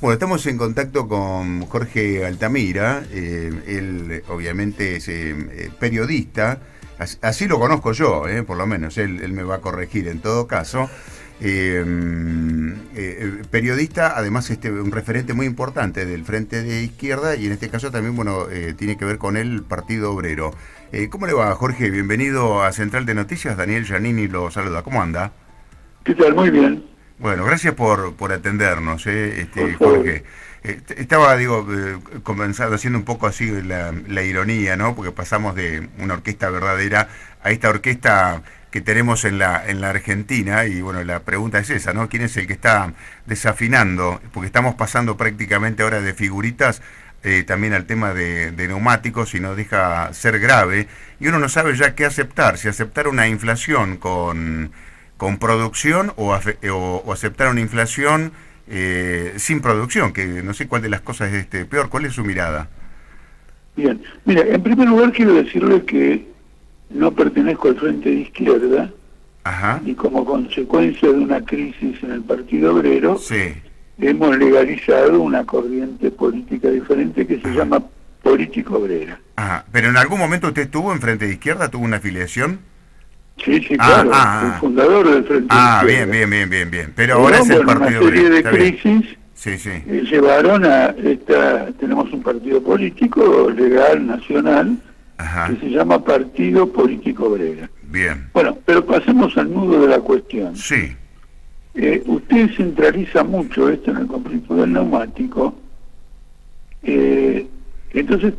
Bueno, estamos en contacto con Jorge Altamira. Él obviamente es periodista, así lo conozco yo, por lo menos, él me va a corregir en todo caso. Periodista, además un referente muy importante del Frente de Izquierda y en este caso también, bueno, tiene que ver con el Partido Obrero. ¿Cómo le va, Jorge? Bienvenido a Central de Noticias. Daniel Giannini lo saluda. ¿Cómo anda? ¿Qué tal? Muy bien, Bueno, gracias por atendernos, por favor. Jorge. Estaba, comenzando, haciendo un poco así la ironía, ¿no? Porque pasamos de una orquesta verdadera a esta orquesta que tenemos en la Argentina, y bueno, la pregunta es esa, ¿no? ¿Quién es el que está desafinando? Porque estamos pasando prácticamente ahora de figuritas también al tema de neumáticos y nos deja ser grave, y uno no sabe ya qué aceptar, si aceptar una inflación con producción o aceptar una inflación sin producción, que no sé cuál de las cosas es peor. ¿Cuál es su mirada? Bien. Mira, en primer lugar quiero decirle que no pertenezco al Frente de Izquierda Ajá, y como consecuencia de una crisis en el Partido Obrero sí, hemos legalizado una corriente política diferente que se ajá, llama político obrera. ajá. Pero en algún momento usted estuvo en Frente de Izquierda, tuvo una afiliación. Sí, sí, Ah, claro, fui ah, fundador del Frente de bien, Izquierda. bien, bien, bien, bien. Pero ahora Pero es el bueno, una Partido Obrero, serie de está bien. crisis Sí, sí, llevaron a tenemos un partido político legal, nacional, que ajá, se llama Partido Político Obrera. bien. Bueno, pero pasemos al nudo de la cuestión. Sí, Usted centraliza mucho esto en el conflicto del neumático, entonces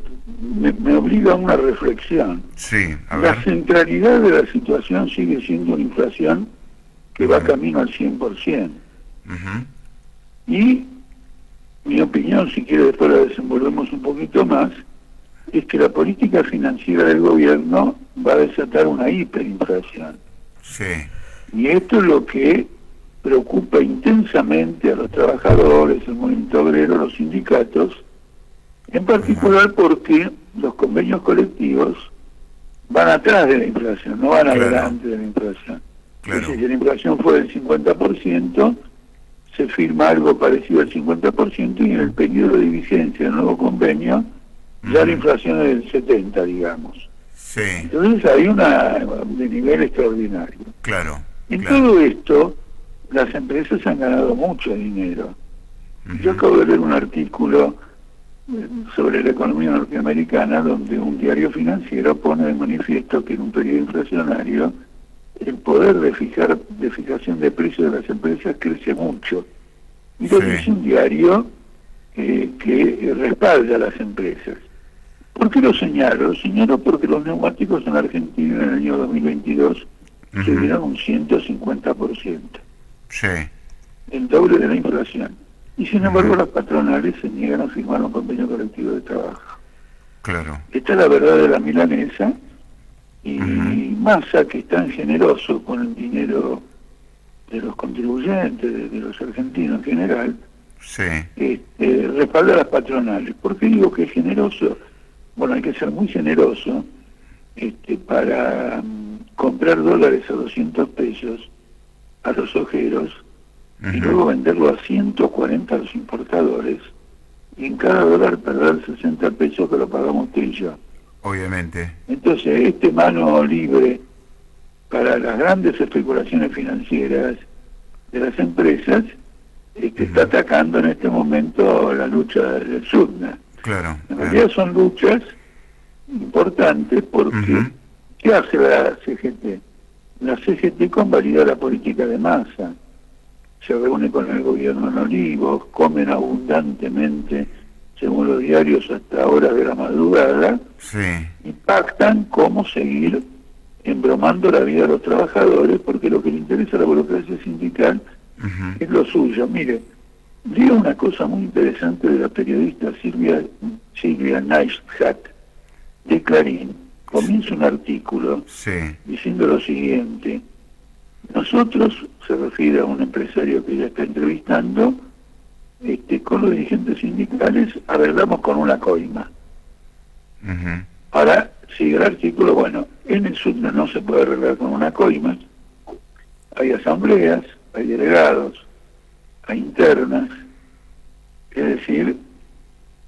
me obliga a una reflexión. sí, a La ver. centralidad de la situación sigue siendo una inflación que va Ujú, camino al 100%. ujú, Y mi opinión, si quiere después la desenvolvemos un poquito más, es que la política financiera del gobierno va a desatar una hiperinflación. sí, Y esto es lo que preocupa intensamente a los trabajadores, el movimiento obrero, los sindicatos, en ajá, particular porque los convenios colectivos van atrás de la inflación, no van claro, adelante de la inflación. Es decir, claro. si la inflación fue del 50%, se firma algo parecido al 50% y en el periodo de vigencia del nuevo convenio ya la Ujú, inflación es del 70%, digamos. sí, Entonces hay una de nivel extraordinario. claro, En claro. todo esto, las empresas han ganado mucho dinero. Yo Ujú, acabo de leer un artículo sobre la economía norteamericana donde un diario financiero pone de manifiesto que en un periodo inflacionario el poder de fijación de precios de las empresas crece mucho. Y lo sí, dice un diario que respalda a las empresas. ¿Por qué lo señalo? Lo señalo porque los neumáticos en Argentina en el año 2022 ujú, subieron un 150%, sí, el doble de la inflación. Y sin embargo ujú, las patronales se niegan a firmar un convenio colectivo de trabajo. claro, Esta es la verdad de la milanesa, ujú, y Massa, que es tan generoso con el dinero de los contribuyentes, de los argentinos en general, sí, respalda a las patronales. ¿Por qué digo que es generoso? Bueno, hay que ser muy generoso para comprar dólares a 200 pesos a los ojeros y ujú, luego venderlo a 140 a los importadores y en cada dólar perder 60 pesos que lo pagamos usted y yo. obviamente, Entonces, mano libre para las grandes especulaciones financieras de las empresas está ujú, atacando en este momento la lucha del SUDNA. claro, En claro, realidad son luchas importantes porque ujú, ¿qué hace la CGT? La CGT convalida la política de Massa, se reúne con el gobierno en Olivos, comen abundantemente, según los diarios, hasta horas de la madrugada, sí, y pactan cómo seguir embromando la vida de los trabajadores, porque lo que le interesa a la burocracia sindical ujú, es lo suyo. Mire, digo una cosa muy interesante de la periodista Silvia Neistat de Clarín. Comienza un artículo sí, diciendo lo siguiente: nosotros, se refiere a un empresario que ella está entrevistando, con los dirigentes sindicales arreglamos con una coima. ujú, Ahora sigue el artículo, bueno, en el SUTNA no se puede arreglar con una coima, hay asambleas, hay delegados, hay internas, Es decir,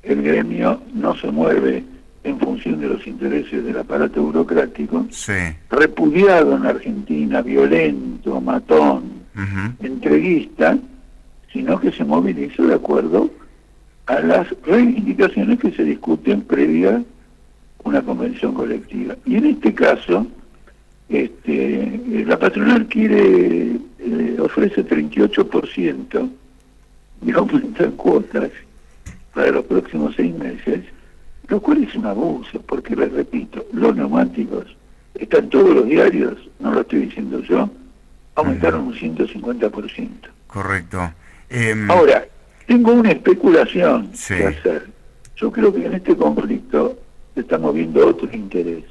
el gremio no se mueve en función de los intereses del aparato burocrático, Sí. repudiado en Argentina, violento, matón, entreguista, sino que se moviliza de acuerdo a las reivindicaciones que se discuten previa a una convención colectiva. Y en este caso, la patronal ofrece 38% de aumento en cuotas para los próximos 6 meses, lo cual es un abuso, porque les repito, los neumáticos están en todos los diarios, no lo estoy diciendo yo, aumentaron un 150%. Correcto. Ahora, tengo una especulación Sí. que hacer. Yo creo que en este conflicto se está moviendo otro interés.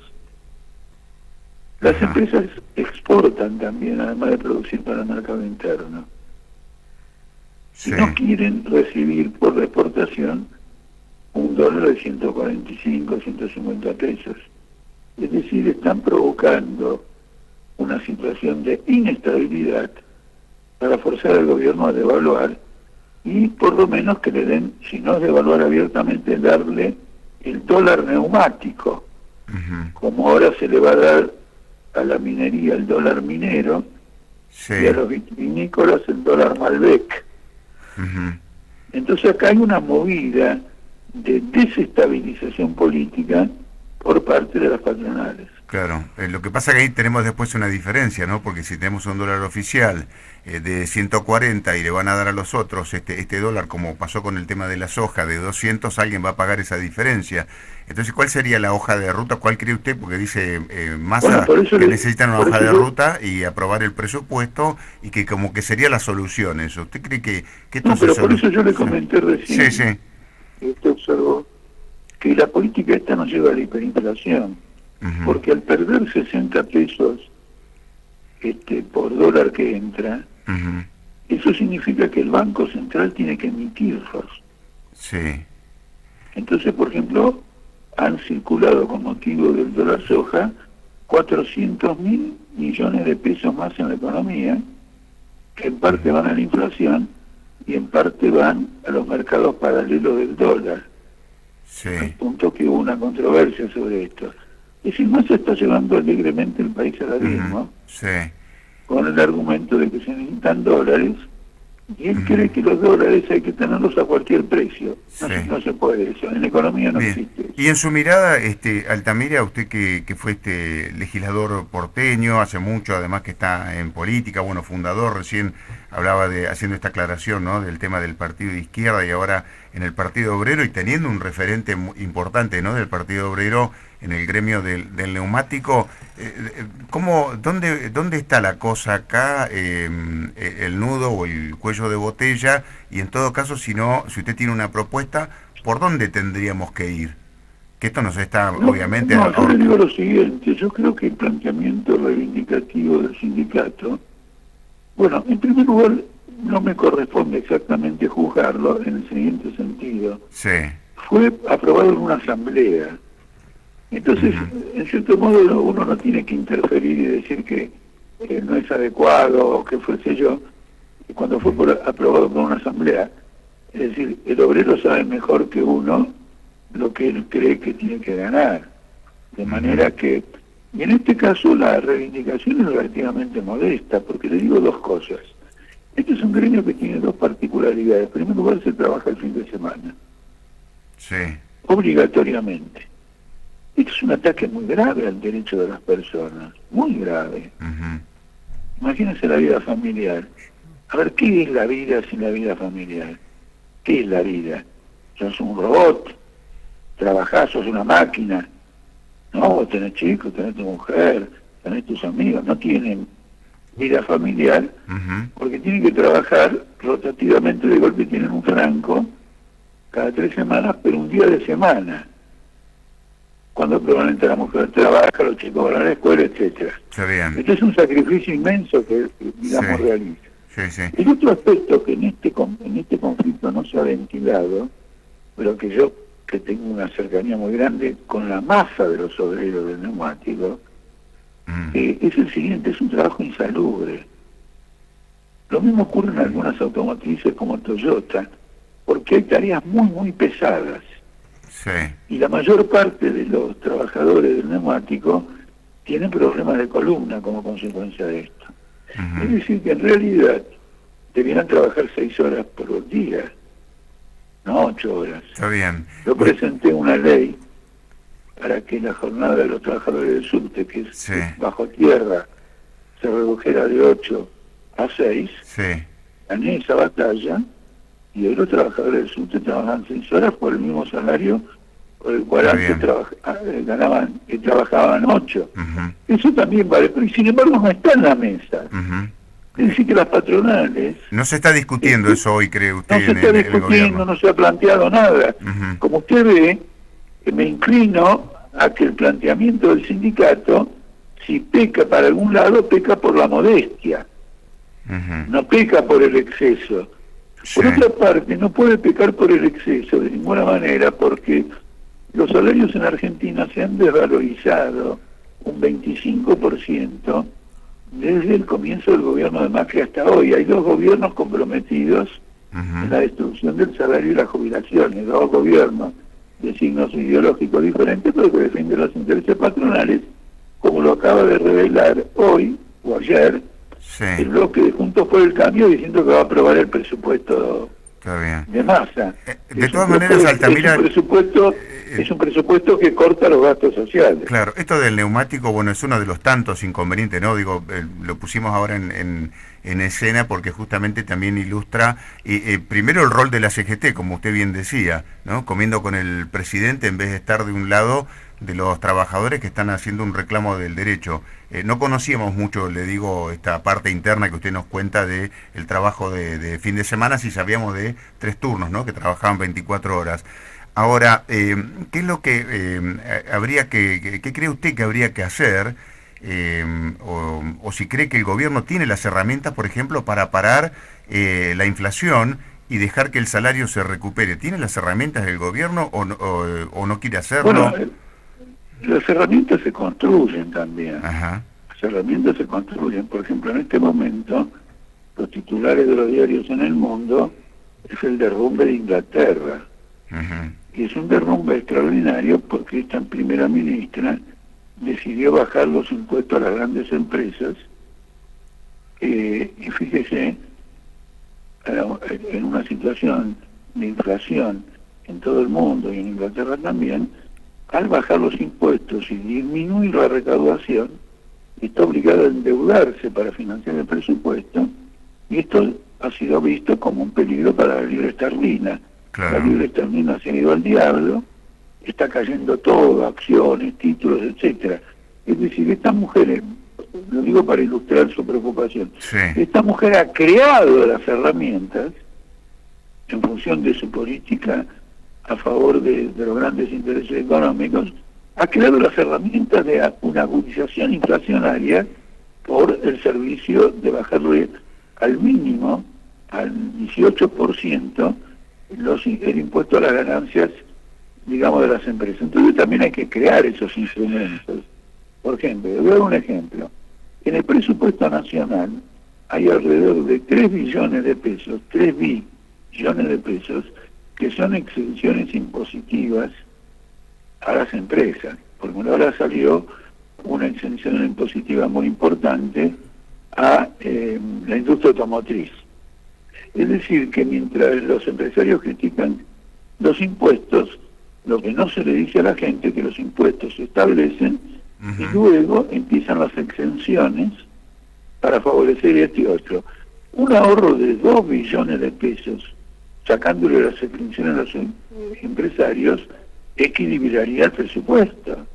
Las Ajá. empresas exportan también, además de producir para el mercado interno. Sí. Y no quieren recibir por la exportación un dólar de 145, 150 pesos. Es decir, están provocando una situación de inestabilidad para forzar al gobierno a devaluar y por lo menos que le den, si no es devaluar abiertamente, darle el dólar neumático, como ahora se le va a dar a la minería el dólar minero Sí. y a los vitivinícolas el dólar Malbec. Entonces acá hay una movida de desestabilización política por parte de las patronales. Claro, lo que pasa que ahí tenemos después una diferencia, ¿no? Porque si tenemos un dólar oficial de 140 y le van a dar a los otros este dólar, como pasó con el tema de la soja, de 200, alguien va a pagar esa diferencia. Entonces, ¿cuál sería la hoja de ruta? ¿Cuál cree usted? Porque dice Massa Bueno, por eso que le- necesitan una por hoja eso de yo- ruta y aprobar el presupuesto y que como que sería la solución eso. ¿Usted cree que esto No, se pero por eso yo le Sí. comenté recién, Sí, sí. y usted observó, que la política esta nos lleva a la hiperinflación, porque al perder 60 pesos por dólar que entra, eso significa que el Banco Central tiene que emitirlos. Sí. Entonces, por ejemplo, han circulado con motivo del dólar soja 400.000 millones de pesos más en la economía, que en parte van a la inflación y en parte van a los mercados paralelos del dólar. Sí. Al punto que hubo una controversia sobre esto. Es decir, Massa está llevando alegremente el país al abismo, Sí. con el argumento de que se necesitan dólares, y él cree que los dólares hay que tenerlos a cualquier precio. No, Sí. no se puede eso, en la economía no Bien. existe eso. Y en su mirada, Altamira, usted que fue legislador porteño hace mucho, además que está en política, bueno, fundador, recién hablaba haciendo esta aclaración, ¿no? Del tema del partido de izquierda y ahora en el Partido Obrero y teniendo un referente importante, ¿no? Del Partido Obrero en el gremio del neumático. ¿Dónde está la cosa acá, el nudo o el cuello de botella? Y en todo caso, si usted tiene una propuesta, ¿por dónde tendríamos que ir? Que esto nos está, No, obviamente... no, yo le digo lo siguiente, yo creo que el planteamiento reivindicativo del sindicato, bueno, en primer lugar, no me corresponde exactamente juzgarlo en el siguiente sentido. Sí. Fue aprobado en una asamblea. Entonces, en cierto modo, uno no tiene que interferir y decir que no es adecuado o que fuese yo. Cuando fue aprobado por una asamblea, es decir, el obrero sabe mejor que uno lo que él cree que tiene que ganar. De manera que, y en este caso la reivindicación es relativamente modesta, porque le digo dos cosas. Este es un gremio que tiene dos particularidades. En primer lugar, se trabaja el fin de semana, Sí. obligatoriamente. Esto es un ataque muy grave al derecho de las personas, muy grave. Imagínense la vida familiar. A ver, ¿qué es la vida sin la vida familiar? ¿Qué es la vida? ¿Sos un robot? ¿Trabajás? ¿Sos una máquina? No, vos tenés chicos, tenés tu mujer, tenés tus amigos, no tienen vida familiar porque tienen que trabajar rotativamente, de golpe tienen un franco cada 3 semanas, pero un día de semana. Cuando probablemente la mujer trabaja, los chicos van a la escuela, etcétera. Está bien. Este es un sacrificio inmenso que digamos, Sí. realiza. Sí, sí. El otro aspecto que en este conflicto no se ha ventilado, pero que yo, que tengo una cercanía muy grande con la masa de los obreros del neumático, es el siguiente: es un trabajo insalubre. Lo mismo ocurre en algunas automotrices como Toyota. porque hay tareas muy pesadas. Sí. Y la mayor parte de los trabajadores del neumático tienen problemas de columna como consecuencia de esto. Es decir, que en realidad debieran trabajar 6 horas por día, no 8 horas. Está bien. Yo presenté una ley para que la jornada de los trabajadores del subte, que es Sí. bajo tierra, se redujera de 8 a 6. Sí. Gané esa batalla y hoy los trabajadores del subte trabajan 6 horas por el mismo salario por el cual Está antes bien. trabajaban 8. Ujú. Eso también vale, pero sin embargo no está en la mesa. Ujú. Es decir, que las patronales... No se está discutiendo eso hoy, cree usted, No se en está el discutiendo, gobierno. no se ha planteado nada. Ujú. Como usted ve, me inclino a que el planteamiento del sindicato, si peca para algún lado, peca por la modestia, Ujú. no peca por el exceso. Sí. Por otra parte, no puede pecar por el exceso de ninguna manera, porque los salarios en Argentina se han desvalorizado un 25% desde el comienzo del gobierno de Macri hasta hoy. Hay 2 gobiernos comprometidos en la destrucción del salario y las jubilaciones, 2 gobiernos de signos ideológicos diferentes, pero que defienden los intereses patronales, como lo acaba de revelar hoy o ayer Sí. el bloque de Juntos por el Cambio, diciendo que va a aprobar el presupuesto Está bien. de Massa. De todas maneras, Altamira... Es un presupuesto que corta los gastos sociales. Claro, esto del neumático, bueno, es uno de los tantos inconvenientes, ¿no? Digo, lo pusimos ahora en escena porque justamente también ilustra, primero el rol de la CGT, como usted bien decía, ¿no? Comiendo con el presidente en vez de estar de un lado de los trabajadores que están haciendo un reclamo del derecho. No conocíamos mucho, le digo, esta parte interna que usted nos cuenta de el trabajo de fin de semana, si sabíamos de 3 turnos, ¿no? Que trabajaban 24 horas. Ahora, ¿qué es lo que habría qué cree usted que habría que hacer? O si cree que el gobierno tiene las herramientas, por ejemplo, para parar la inflación y dejar que el salario se recupere. ¿Tiene las herramientas el gobierno o no quiere hacerlo? Bueno, las herramientas se construyen también. Ajá. Las herramientas se construyen. Por ejemplo, en este momento, los titulares de los diarios en el mundo es el derrumbe de Inglaterra. Ajá. Y es un derrumbe extraordinario porque esta primera ministra decidió bajar los impuestos a las grandes empresas y fíjese, en una situación de inflación en todo el mundo y en Inglaterra también, al bajar los impuestos y disminuir la recaudación, está obligada a endeudarse para financiar el presupuesto, y esto ha sido visto como un peligro para la libra esterlina. Claro. La libra esterlina se ha ido al diablo, está cayendo todo, acciones, títulos, etcétera. Es decir, esta mujer, lo digo para ilustrar su preocupación, Sí. esta mujer ha creado las herramientas en función de su política a favor de los grandes intereses económicos, ha creado las herramientas de una agudización inflacionaria por el servicio de bajarle al mínimo, al 18%, el impuesto a las ganancias, digamos, de las empresas. Entonces también hay que crear esos instrumentos. Por ejemplo, voy a dar un ejemplo. En el presupuesto nacional hay alrededor de 3 billones de pesos, 3 billones de pesos, que son exenciones impositivas a las empresas. Porque ahora salió una exención impositiva muy importante a la industria automotriz. Es decir, que mientras los empresarios critican los impuestos, lo que no se le dice a la gente es que los impuestos se establecen y luego empiezan las exenciones para favorecer este y otro. Un ahorro de 2 billones de pesos, sacándole las exenciones a los empresarios, equilibraría el presupuesto.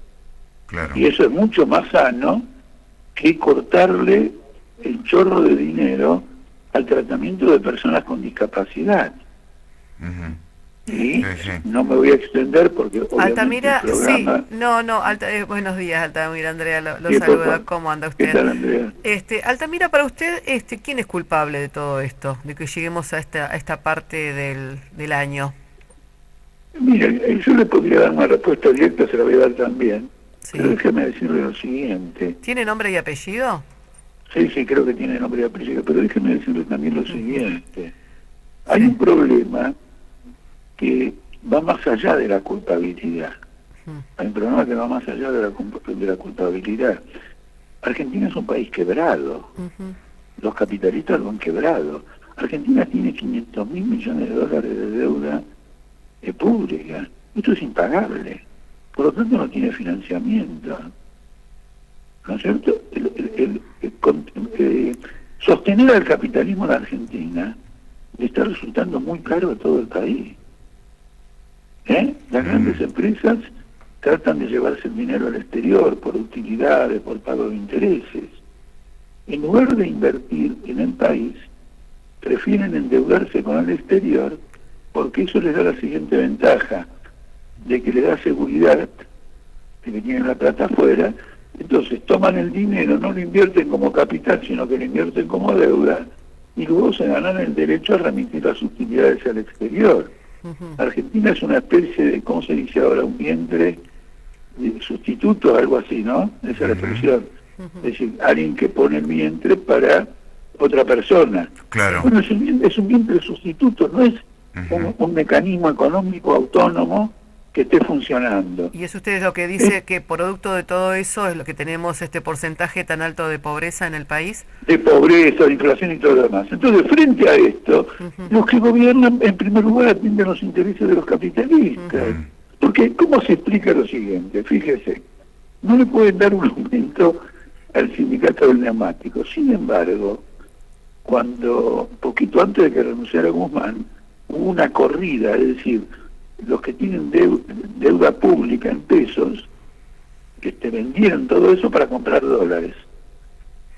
Claro. Y eso es mucho más sano que cortarle el chorro de dinero al tratamiento de personas con discapacidad. Ujú. Y Sí. no me voy a extender porque obviamente Altamira, el programa... sí, buenos días, Altamira, Andrea, lo Sí, saluda, papá. ¿cómo anda ¿Qué usted? tal, Andrea? Altamira, para usted, ¿quién es culpable de todo esto, de que lleguemos a esta parte del año? Mire, yo le podría dar una respuesta directa, se la voy a dar también, Sí. pero déjeme decirle lo siguiente. ¿Tiene nombre y apellido? Sí, creo que tiene nombre y apellido, pero déjeme decirle también lo siguiente. Hay un problema que va más allá de la culpabilidad. Hay un problema que va más allá de la culpabilidad. Argentina es un país quebrado. Los capitalistas lo han quebrado. Argentina tiene 500.000 millones de dólares de deuda pública. Esto es impagable. Por lo tanto no tiene financiamiento. ¿No es cierto? Sostener al capitalismo en Argentina le está resultando muy caro a todo el país. Las grandes empresas tratan de llevarse el dinero al exterior por utilidades, por pago de intereses. En lugar de invertir en el país, prefieren endeudarse con el exterior porque eso les da la siguiente ventaja, de que le da seguridad de que tienen la plata afuera. Entonces toman el dinero, no lo invierten como capital, sino que lo invierten como deuda, y luego se ganan el derecho a remitir las utilidades al exterior. Argentina es una especie de, ¿cómo se dice ahora? Un vientre de sustituto, algo así, ¿no? Esa es la expresión. Es decir, alguien que pone el vientre para otra persona. Claro. Bueno, es un vientre sustituto, no es un mecanismo económico autónomo que esté funcionando. Y es usted lo que dice, que producto de todo eso es lo que tenemos este porcentaje tan alto de pobreza en el país. De pobreza, de inflación y todo lo demás. Entonces, frente a esto, los que gobiernan, en primer lugar, atienden los intereses de los capitalistas. Porque, ¿cómo se explica lo siguiente? Fíjese, no le pueden dar un aumento al sindicato del neumático. Sin embargo, cuando, poquito antes de que renunciara Guzmán, hubo una corrida, es decir, los que tienen deuda pública en pesos, vendieron todo eso para comprar dólares.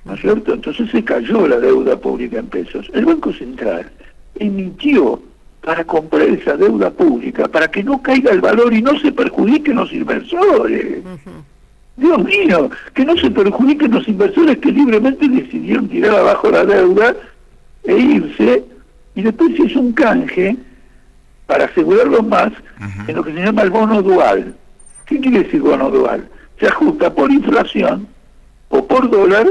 ¿No es cierto? Entonces se cayó la deuda pública en pesos. El Banco Central emitió para comprar esa deuda pública, para que no caiga el valor y no se perjudiquen los inversores. Dios mío, que no se perjudiquen los inversores que libremente decidieron tirar abajo la deuda e irse, y después se hizo un canje para asegurarlos más en lo que se llama el bono dual. ¿Qué quiere decir bono dual? Se ajusta por inflación o por dólar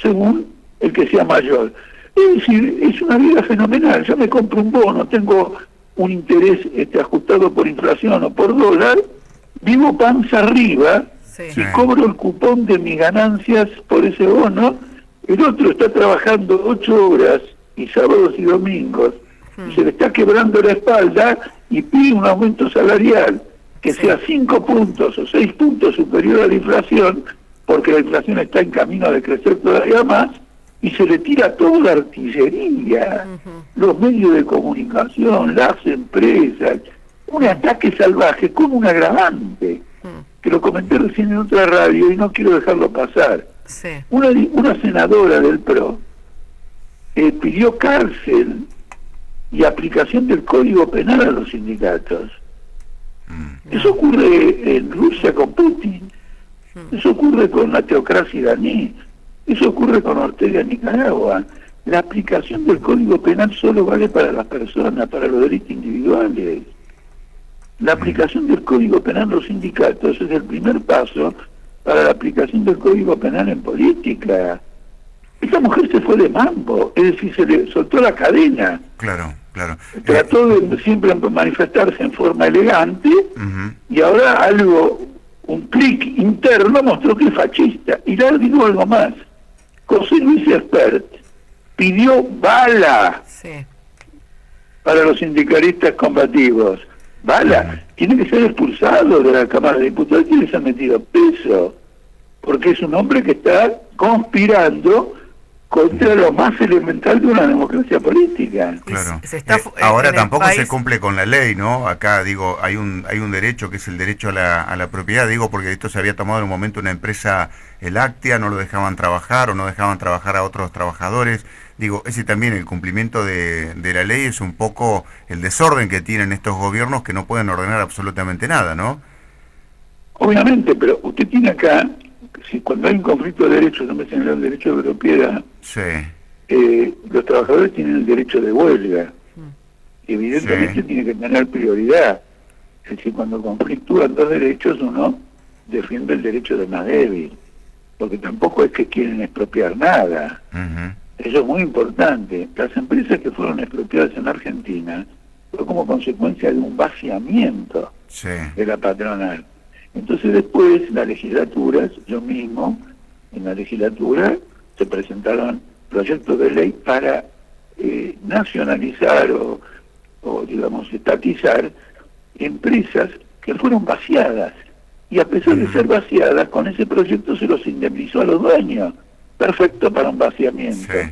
según el que sea mayor. Es decir, es una vida fenomenal. Yo me compro un bono, tengo un interés ajustado por inflación o por dólar, vivo panza arriba y cobro el cupón de mis ganancias por ese bono. El otro está trabajando 8 horas y sábados y domingos, y se le está quebrando la espalda y pide un aumento salarial que sea 5 puntos o 6 puntos superior a la inflación, porque la inflación está en camino de crecer todavía más, y se le tira toda la artillería, los medios de comunicación, las empresas, un ataque salvaje con un agravante, que lo comenté recién en otra radio y no quiero dejarlo pasar. Una senadora del PRO pidió cárcel y aplicación del Código Penal a los sindicatos. Eso ocurre en Rusia con Putin, eso ocurre con la teocracia iraní, eso ocurre con Ortega en Nicaragua. La aplicación del Código Penal solo vale para las personas, para los delitos individuales. La aplicación del Código Penal en los sindicatos es el primer paso para la aplicación del Código Penal en política. Esta mujer se fue de mambo, es decir, se le soltó la cadena. Claro, claro. Trató de siempre manifestarse en forma elegante, y ahora un clic interno mostró que es fascista. Y le digo algo más. José Luis Espert pidió bala para los sindicalistas combativos. Bala, tiene que ser expulsado de la Cámara de Diputados y les ha metido preso, porque es un hombre que está conspirando contra lo más elemental de una democracia política. Claro. Ahora tampoco se cumple con la ley, ¿no? Acá, digo, hay un derecho que es el derecho a la propiedad, digo, porque esto se había tomado en un momento una empresa láctea, no lo dejaban trabajar o no dejaban trabajar a otros trabajadores. Digo, ese también, el cumplimiento de la ley es un poco el desorden que tienen estos gobiernos, que no pueden ordenar absolutamente nada, ¿no? Obviamente, pero usted tiene acá, cuando hay un conflicto de derechos, no me señala el derecho de propiedad, los trabajadores tienen el derecho de huelga. Evidentemente tiene que tener prioridad. Es decir, cuando conflictúan dos derechos, uno defiende el derecho del más débil, porque tampoco es que quieren expropiar nada. Eso es muy importante. Las empresas que fueron expropiadas en Argentina fue como consecuencia de un vaciamiento sí. de la patronal. Entonces después las legislaturas, yo mismo, en la legislatura se presentaron proyectos de ley para nacionalizar o digamos estatizar empresas que fueron vaciadas, y a pesar de ser vaciadas, con ese proyecto se los indemnizó a los dueños. Perfecto para un vaciamiento. Sí.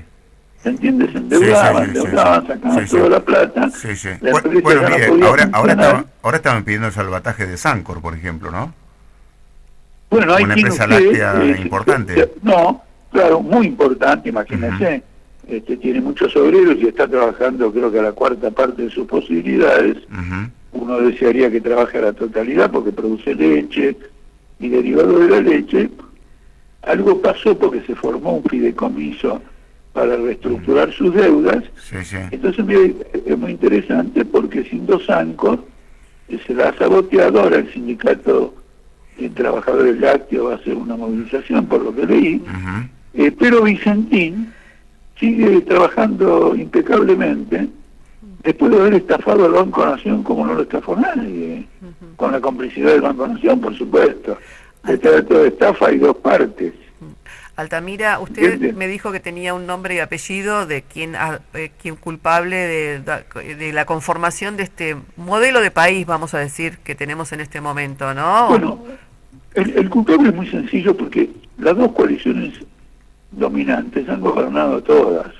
¿Se entiende? Se endeudaban, sacaban toda la plata. Sí, sí. La empresa Bueno, ya no mire, podía ahora estaban pidiendo el salvataje de Sancor, por ejemplo, ¿no? Bueno, ahí una tiene empresa usted, láctea importante. No, claro, muy importante, imagínese. Tiene muchos obreros y está trabajando, creo que a la cuarta parte de sus posibilidades. Uno desearía que trabaje a la totalidad porque produce leche y derivado de la leche. Algo pasó porque se formó un fideicomiso para reestructurar sus deudas. Sí, sí. Entonces mire, es muy interesante porque sin dos Sancor se la ha saboteado. Ahora el sindicato de trabajadores lácteos va a hacer una movilización, por lo que leí. Pero Vicentín sigue trabajando impecablemente, después de haber estafado al Banco Nación como no lo estafó nadie, con la complicidad del Banco Nación, por supuesto. Detrás de toda estafa hay dos partes. Altamira, usted me dijo que tenía un nombre y apellido de quien culpable de la conformación de este modelo de país, vamos a decir, que tenemos en este momento, ¿no? Bueno, el culpable es muy sencillo porque las dos coaliciones dominantes han gobernado todas.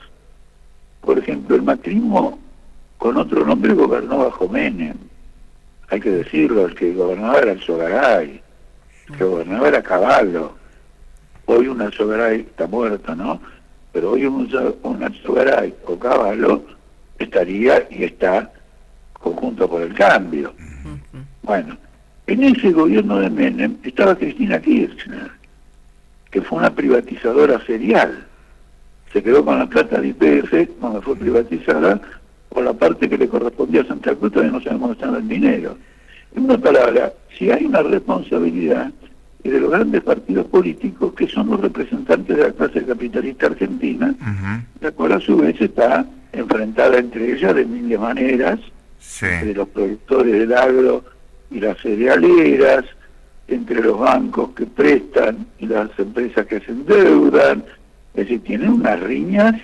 Por ejemplo, el macrismo con otro nombre gobernó bajo Menem. Hay que decirlo, el que gobernaba era el Sogaray, el que gobernaba era Caballo. Hoy una Sogaray está muerta, ¿no? Pero hoy una Sogaray o Caballo estaría y está conjunto por el cambio. Bueno, en ese gobierno de Menem estaba Cristina Kirchner, que fue una privatizadora serial. Se quedó con la plata de YPF cuando fue privatizada, por la parte que le correspondía a Santa Cruz, todavía no sabemos dónde está el dinero. En una palabra, si hay una responsabilidad es de los grandes partidos políticos que son los representantes de la clase capitalista argentina, la cual a su vez está enfrentada entre ellas de mil maneras, de los productores del agro y las cerealeras, entre los bancos que prestan y las empresas que se endeudan. Es decir, tienen unas riñas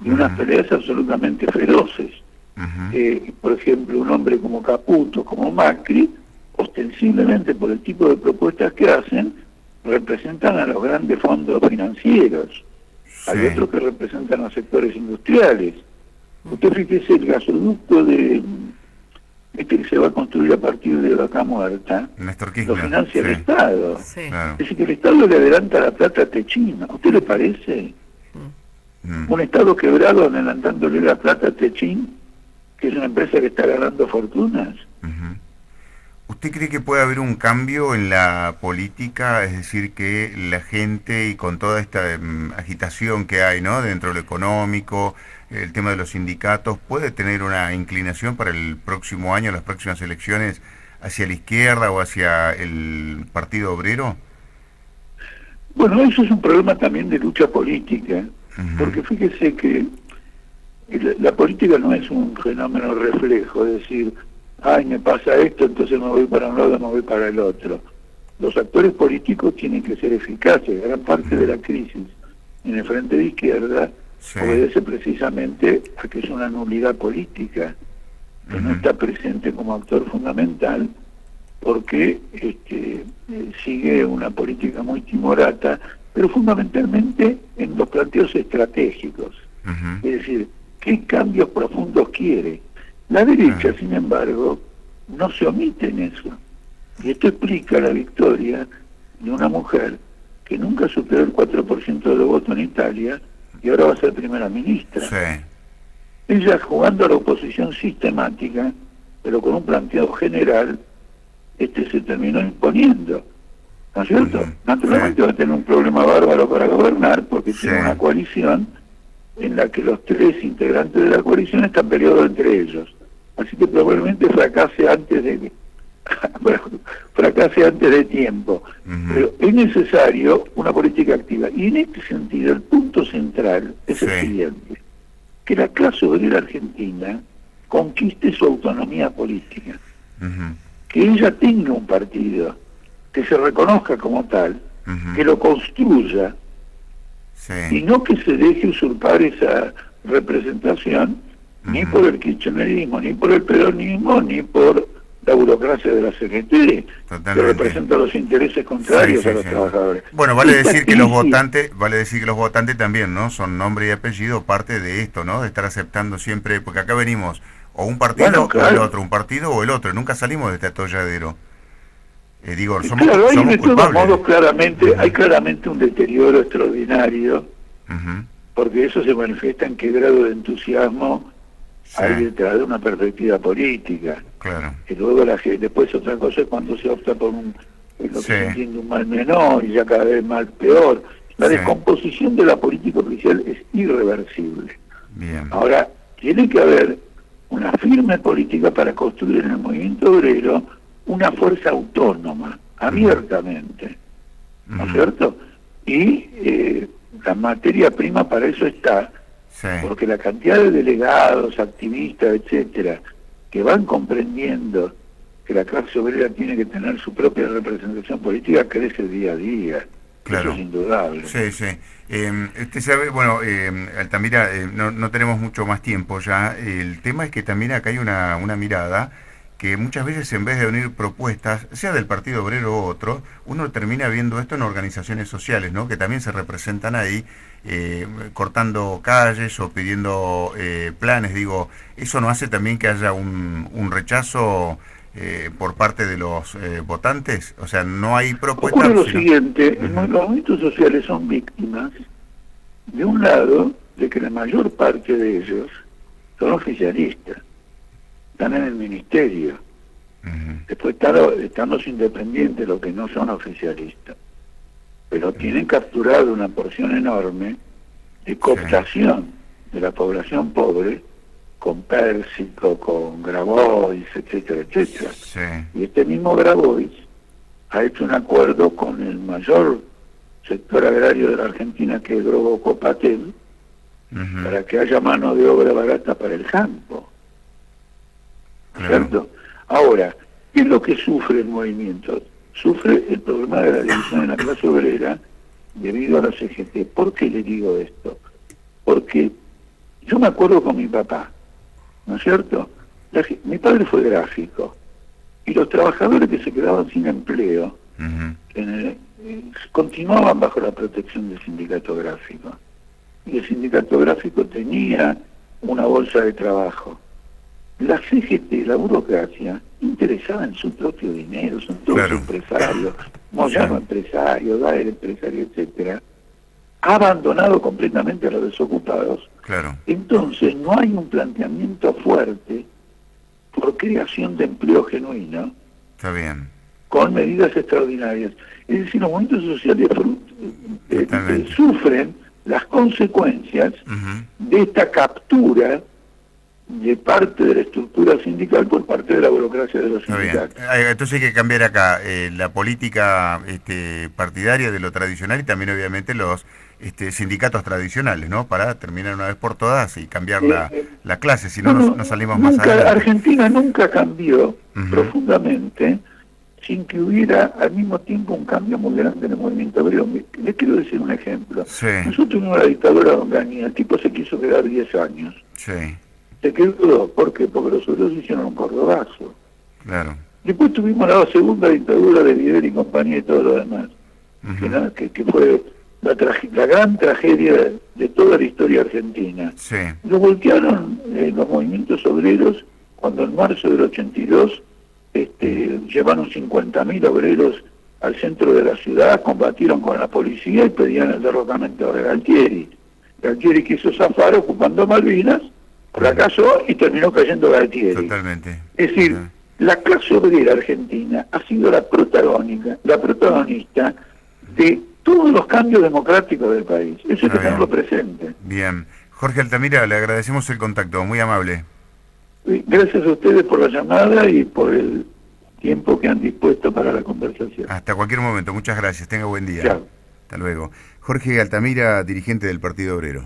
y unas peleas absolutamente feroces. Por ejemplo, un hombre como Caputo, como Macri, ostensiblemente por el tipo de propuestas que hacen, representan a los grandes fondos financieros. Hay otros que representan a sectores industriales. Usted fíjese el gasoducto de que se va a construir a partir de Vaca Muerta, lo financia el Estado. Claro. Es decir, que el Estado le adelanta la plata a Techín. ¿A usted le parece? Un Estado quebrado adelantándole la plata a Techín, que es una empresa que está ganando fortunas. ¿Usted cree que puede haber un cambio en la política? Es decir, que la gente, y con toda esta agitación que hay, ¿no?, dentro de lo económico, el tema de los sindicatos, ¿puede tener una inclinación para el próximo año, las próximas elecciones, hacia la izquierda o hacia el Partido Obrero? Bueno, eso es un problema también de lucha política, porque fíjese que la política no es un fenómeno reflejo, es decir, ay, me pasa esto, entonces me voy para un lado, me voy para el otro. Los actores políticos tienen que ser eficaces. Gran parte de la crisis en el frente de izquierda obedece precisamente a que es una nulidad política, que no está presente como actor fundamental, porque sigue una política muy timorata, pero fundamentalmente en los planteos estratégicos. Es decir, ¿qué cambios profundos quiere? La derecha, sin embargo, no se omite en eso. Y esto explica la victoria de una mujer que nunca superó el 4% de los votos en Italia y ahora va a ser primera ministra. Ella, jugando a la oposición sistemática, pero con un planteado general, se terminó imponiendo. ¿No es cierto? Naturalmente va a tener un problema bárbaro para gobernar, porque tiene una coalición en la que los tres integrantes de la coalición están peleados entre ellos. Así que probablemente fracase antes de tiempo. Pero es necesario una política activa. Y en este sentido, el punto central es el siguiente: que la clase obrera argentina conquiste su autonomía política, Ujú. que ella tenga un partido, que se reconozca como tal, Ujú. que lo construya, y Sí. no que se deje usurpar esa representación ni Ujú. por el kirchnerismo, ni por el peronismo, ni por la burocracia de la CGT, que Totalmente. representa los intereses Sí, contrarios sí, a los sí. trabajadores. Bueno, vale Esta decir que los crisis, votantes, vale decir que los votantes también, ¿no? Son nombre y apellido parte de esto, ¿no? De estar aceptando siempre, porque acá venimos o un bueno, partido o el claro, otro, un partido o el otro, nunca salimos de este atolladero. Digo, claro, hay somos de todos modos culpables. hay Ujú. claramente un deterioro extraordinario, Ujú. porque eso se manifiesta en qué grado de entusiasmo Sí, hay detrás de una perspectiva política. claro. Y luego después otra cosa es cuando se opta por lo que Sí, se entiende un mal menor y ya cada vez mal peor. La sí, descomposición de la política oficial es irreversible. bien. Ahora, tiene que haber una firme política para construir en el movimiento obrero una fuerza autónoma, abiertamente, ¿no es Ujú. cierto? Y la materia prima para eso está, Sí, porque la cantidad de delegados, activistas, etcétera, que van comprendiendo que la clase obrera tiene que tener su propia representación política crece día a día. Eso es claro. indudable. Sí, sí. Usted sabe, bueno, Altamira, no tenemos mucho más tiempo ya. El tema es que también acá hay una mirada que muchas veces en vez de unir propuestas, sea del Partido Obrero u otro, uno termina viendo esto en organizaciones sociales, ¿no? Que también se representan ahí, cortando calles o pidiendo planes. Digo, ¿eso no hace también que haya un rechazo por parte de los votantes? O sea, no hay Ocurre propuestas, lo sino... siguiente, los Ujú. movimientos sociales son víctimas, de un lado, de que la mayor parte de ellos son oficialistas, están en el ministerio, Ujú. después están los independientes, los que no son oficialistas, pero tienen capturado una porción enorme de cooptación de la población pobre, con Pérsico, con Grabois, etcétera, etcétera. Sí. Y este mismo Grabois ha hecho un acuerdo con el mayor sector agrario de la Argentina, que es Grobo Copatel, Ujú. para que haya mano de obra barata para el campo, Claro. ¿cierto? Ahora, ¿qué es lo que sufre el movimiento? Sufre el problema de la división en la clase obrera debido a la CGT. ¿Por qué le digo esto? Porque yo me acuerdo con mi papá, ¿no es cierto? Mi padre fue gráfico, y los trabajadores que se quedaban sin empleo Ujú. continuaban bajo la protección del sindicato gráfico. Y el sindicato gráfico tenía una bolsa de trabajo. La CGT, la burocracia, interesada en su propio dinero, son todos Claro. empresarios, Moyano Sí. empresario, Daer empresario, etcétera, ha abandonado completamente a los desocupados. Claro. Entonces no hay un planteamiento fuerte por creación de empleo genuino Está bien. con medidas extraordinarias. Es decir, los movimientos sociales Totalmente. sufren las consecuencias Ujú. de esta captura de parte de la estructura sindical por parte de la burocracia de los Está bien. sindicatos. Entonces hay que cambiar acá la política partidaria de lo tradicional y también obviamente los sindicatos tradicionales, ¿no? Para terminar una vez por todas y cambiar la clase, si no, no salimos más nunca, adelante. Argentina nunca cambió Ujú. profundamente sin que hubiera al mismo tiempo un cambio muy grande en el movimiento obrero. Les quiero decir un ejemplo. Sí, Nosotros tuvimos la dictadura de Onganía, el tipo se quiso quedar 10 años. sí, Se quedó, ¿por qué? Porque los obreros hicieron un cordobazo. claro. Después tuvimos la segunda dictadura de Vidal y compañía y todo lo demás, Ujú. que fue la gran tragedia de toda la historia argentina. Sí, Lo voltearon los movimientos obreros cuando en marzo del 82 llevaron 50.000 obreros al centro de la ciudad, combatieron con la policía y pedían el derrocamiento de Galtieri. Galtieri quiso zafar ocupando Malvinas, fracasó y terminó cayendo Galtieri. totalmente. Es decir, la clase obrera argentina ha sido la protagonista de todos los cambios democráticos del país. Eso hay Está que bien. tenerlo presente. Bien. Jorge Altamira, le agradecemos el contacto, muy amable. Gracias a ustedes por la llamada y por el tiempo que han dispuesto para la conversación. Hasta cualquier momento, muchas gracias, tenga buen día. Chao. Hasta luego. Jorge Altamira, dirigente del Partido Obrero.